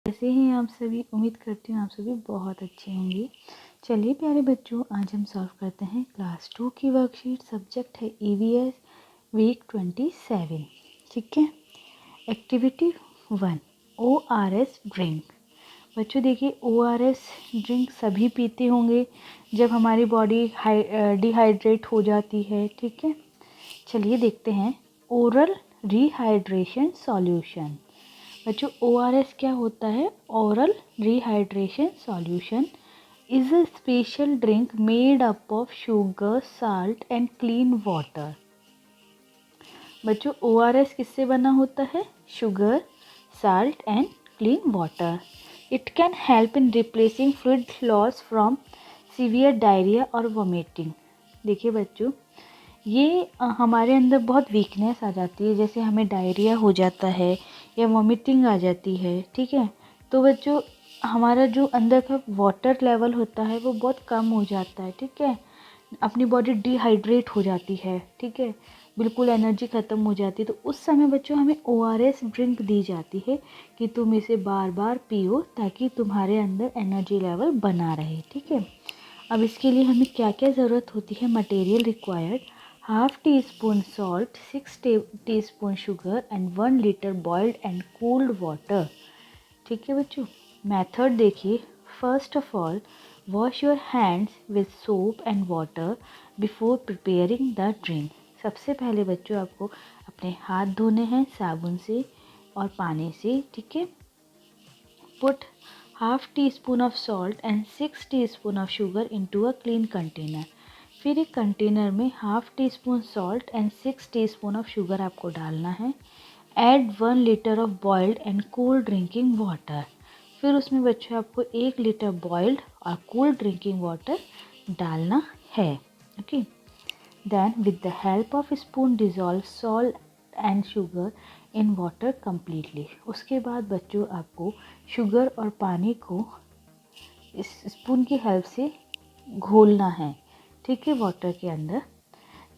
कैसे हैं आप सभी। उम्मीद करती हूँ आप सभी बहुत अच्छे होंगे। चलिए प्यारे बच्चों, आज हम सॉल्व करते हैं क्लास 2 की वर्कशीट। सब्जेक्ट है EVS वीक 27। ठीक है। Activity 1, ORS drink. बच्चों देखिए, ORS ड्रिंक सभी पीते होंगे जब हमारी बॉडी डिहाइड्रेट हो जाती है। ठीक है, चलिए देखते हैं। Oral rehydration solution. बच्चों ORS क्या होता है? Oral rehydration solution is a special drink made up of sugar, salt and clean water. बच्चों ORS किससे बना होता है? Sugar, salt and clean water. It can help in replacing fluid loss from severe diarrhoea और vomiting. देखिए बच्चों, ये हमारे अंदर बहुत वीकनेस आ जाती है, जैसे हमें डायरिया हो जाता है या वॉमिटिंग आ जाती है। ठीक है, तो बच्चों हमारा जो अंदर का वाटर लेवल होता है वो बहुत कम हो जाता है। ठीक है, अपनी बॉडी डिहाइड्रेट हो जाती है। ठीक है, बिल्कुल एनर्जी ख़त्म हो जाती है। तो उस समय बच्चों हमें ORS ड्रिंक दी जाती है कि तुम इसे बार बार पियो ताकि तुम्हारे अंदर एनर्जी लेवल बना रहे। ठीक है, अब इसके लिए हमें क्या क्या ज़रूरत होती है? Material required: half teaspoon salt, 6 teaspoon sugar and 1 litre boiled and cooled water. ठीक है बच्चों, मेथड देखिए। First of all, wash your hands with soap and water before preparing the drink. सबसे पहले बच्चों आपको अपने हाथ धोने हैं साबुन से और पानी से। ठीक है, put half teaspoon of salt and 6 teaspoon of sugar into a clean container. फिर एक कंटेनर में half teaspoon salt and 6 teaspoon of sugar आपको डालना है। Add 1 litre of boiled and cool drinking water. फिर उसमें बच्चों आपको 1 लीटर बॉइल्ड और कूल ड्रिंकिंग वाटर डालना है। Okay, then with the help of spoon dissolve salt and sugar in water completely. उसके बाद बच्चों आपको शुगर और पानी को इस स्पून की हेल्प से घोलना है। ठीक है, वाटर के अंदर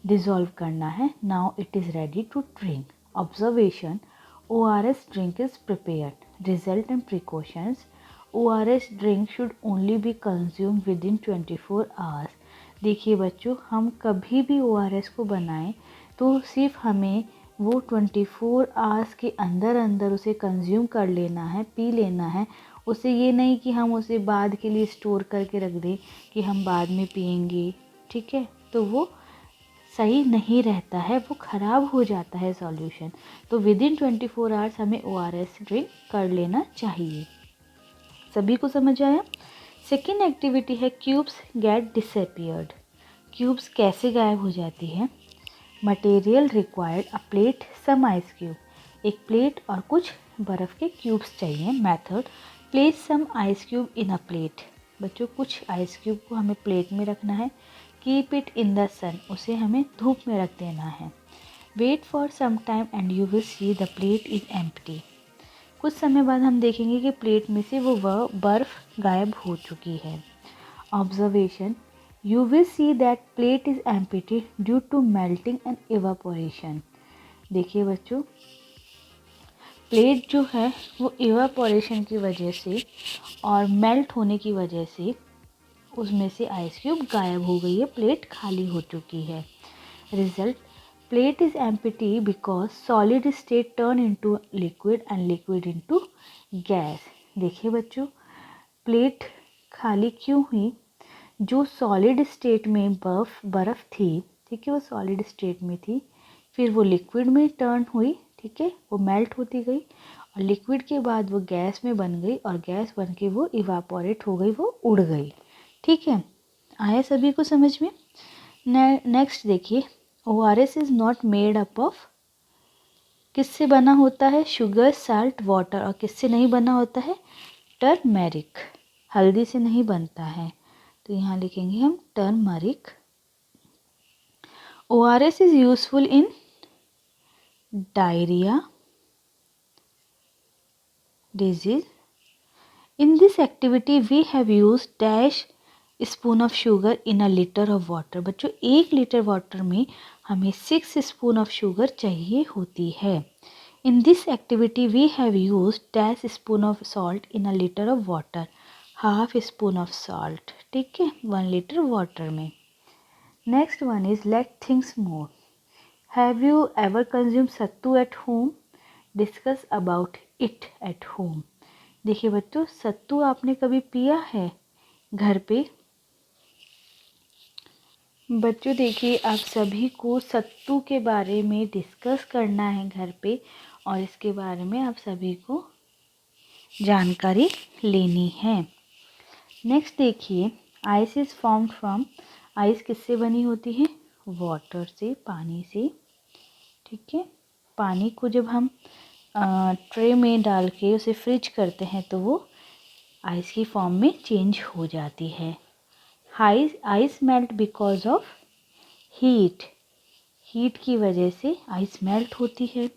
डिज़ोल्व करना है। Now it is ready to drink. Observation: ORS drink is prepared. Result and precautions: ORS drink should only be consume within 24 hours. देखिए बच्चों, हम कभी भी ORS को बनाएं तो सिर्फ हमें वो 24 आवर्स के अंदर अंदर उसे कंज्यूम कर लेना है, पी लेना है। उसे ये नहीं कि हम उसे बाद के लिए स्टोर करके रख दें कि हम बाद में पिएंगे। ठीक है, तो वो सही नहीं रहता है, वो ख़राब हो जाता है सॉल्यूशन। तो विद इन 24 आवर्स हमें ORS ड्रिंक कर लेना चाहिए। सभी को समझ आया? सेकेंड एक्टिविटी है क्यूब्स गेट डिसअपियर्ड। क्यूब्स कैसे गायब हो जाती है? Material required: a plate, some ice cube. एक प्लेट और कुछ बर्फ़ के क्यूब्स चाहिए। Method: place some ice cube in a plate. बच्चों कुछ आइस क्यूब को हमें प्लेट में रखना है। Keep it in the sun, उसे हमें धूप में रख देना है। Wait for some time and you will see the plate is empty. कुछ समय बाद हम देखेंगे कि प्लेट में से वो बर्फ़ गायब हो चुकी है। Observation: you will see that plate is empty due to melting and evaporation। देखिए बच्चों, प्लेट जो है वो इवापोरेशन की वजह से और मेल्ट होने की वजह से उसमें से आइस क्यूब गायब हो गई है, प्लेट खाली हो चुकी है। Result: plate is empty because solid state turn into liquid and liquid into gas. देखिए बच्चों, प्लेट खाली क्यों हुई? जो सॉलिड स्टेट में बर्फ़ थी, ठीक है, वो सॉलिड स्टेट में थी, फिर वो लिक्विड में टर्न हुई। ठीक है, वो मेल्ट होती गई और लिक्विड के बाद वो गैस में बन गई और गैस बन के वो इवापोरेट हो गई, वो उड़ गई। ठीक है, आया सभी को समझ में? नेक्स्ट देखिए, ORS is not made up of. किससे बना होता है? Sugar, salt, water. और किससे नहीं बना होता है? टर्मरिक, हल्दी से नहीं बनता है। तो यहाँ लिखेंगे हम turmeric. ORS is useful in diarrhoea disease. In this activity we have use dash spoon of sugar in a litre of water. बच्चों 1 लीटर वाटर में हमें 6 स्पून ऑफ शुगर चाहिए होती है। In this activity we have used dash spoon of salt in a liter of water. Half spoon of salt, ठीक है, 1 litre water में. Next one is let things move. Have you ever consume sattu at home? Discuss about it at home. देखिए बच्चों, सत्तू आपने कभी पिया है घर पे? बच्चों देखिए, आप सभी को सत्तू के बारे में डिस्कस करना है घर पे, और इसके बारे में आप सभी को जानकारी लेनी है. नेक्स्ट देखिए, ice is formed from. Ice किससे बनी होती है? वाटर से, पानी से, ठीक है. पानी को जब हम ट्रे में डाल के उसे फ्रिज करते हैं तो वो आइस की फॉर्म में चेंज हो जाती है. Ice melt because of heat. Heat की वजह से आइस मेल्ट होती है.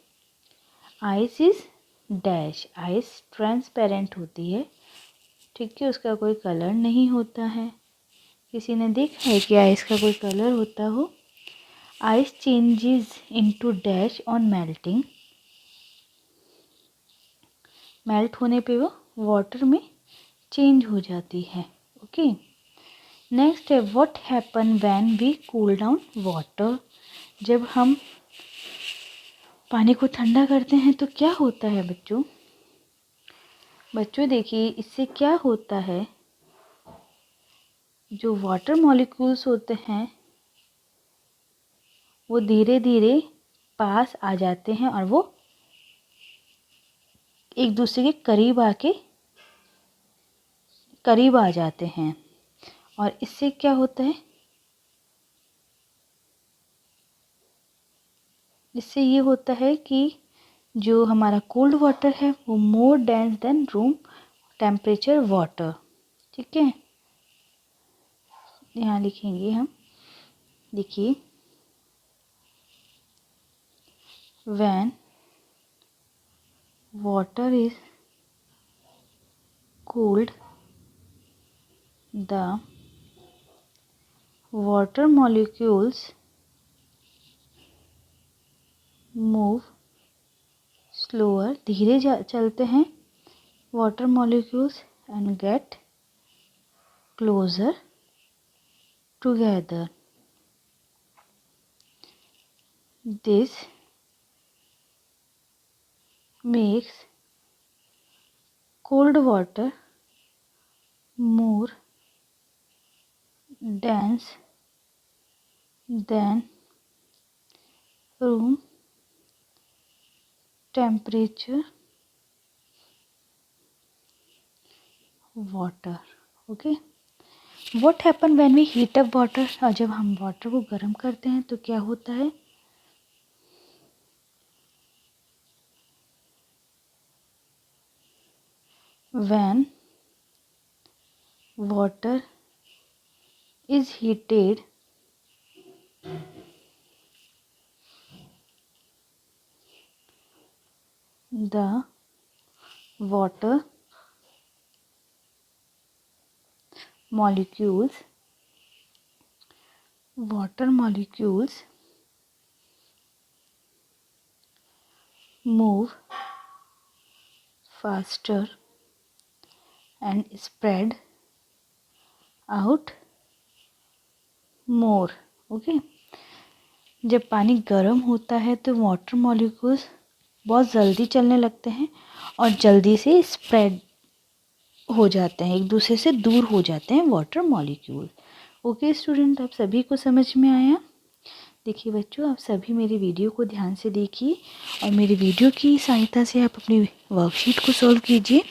Ice is dash. Ice transparent होती है, ठीक है, उसका कोई कलर नहीं होता है. किसी ने देखा है कि आइस का कोई कलर होता हो? Ice changes into dash on melting. Melt होने पे वो वाटर में चेंज हो जाती है. ओके. नेक्स्ट है what happen when we cool down water. जब हम पानी को ठंडा करते हैं तो क्या होता है बच्चों? बच्चों देखिए, इससे क्या होता है, जो वाटर मॉलिक्यूल्स होते हैं वो धीरे धीरे पास आ जाते हैं और वो एक दूसरे के करीब आ जाते हैं. और इससे क्या होता है? इससे ये होता है कि जो हमारा कोल्ड वाटर है वो मोर dense then room temperature water, ठीक है. यहाँ लिखेंगे हम. देखिए, when water is cooled, the water molecules move slower. धीरे चलते हैं water molecules and get closer together. This makes cold water more dense than room temperature water. Okay. What happen when we heat up water? और जब हम water को गर्म करते हैं तो क्या होता है? When water is heated, the water molecules move faster and spread out more. Okay. जब पानी गर्म होता है तो वाटर मॉलिक्यूल्स बहुत जल्दी चलने लगते हैं और जल्दी से स्प्रेड हो जाते हैं, एक दूसरे से दूर हो जाते हैं वाटर मॉलिक्यूल. ओके स्टूडेंट, आप सभी को समझ में आया? देखिए बच्चों, आप सभी मेरी वीडियो को ध्यान से देखिए और मेरी वीडियो की सहायता से आप अपनी वर्कशीट को सॉल्व कीजिए.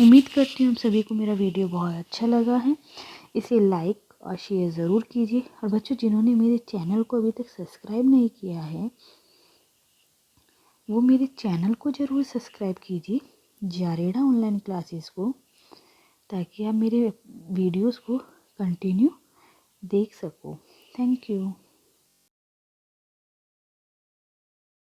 उम्मीद करती हूँ आप सभी को मेरा वीडियो बहुत अच्छा लगा है. इसे लाइक और शेयर ज़रूर कीजिए. और बच्चों, जिन्होंने मेरे चैनल को अभी तक सब्सक्राइब नहीं किया है वो मेरे चैनल को ज़रूर सब्सक्राइब कीजिए, जारेडा ऑनलाइन क्लासेस को, ताकि आप मेरे वीडियोस को कंटिन्यू देख सको. Thank you.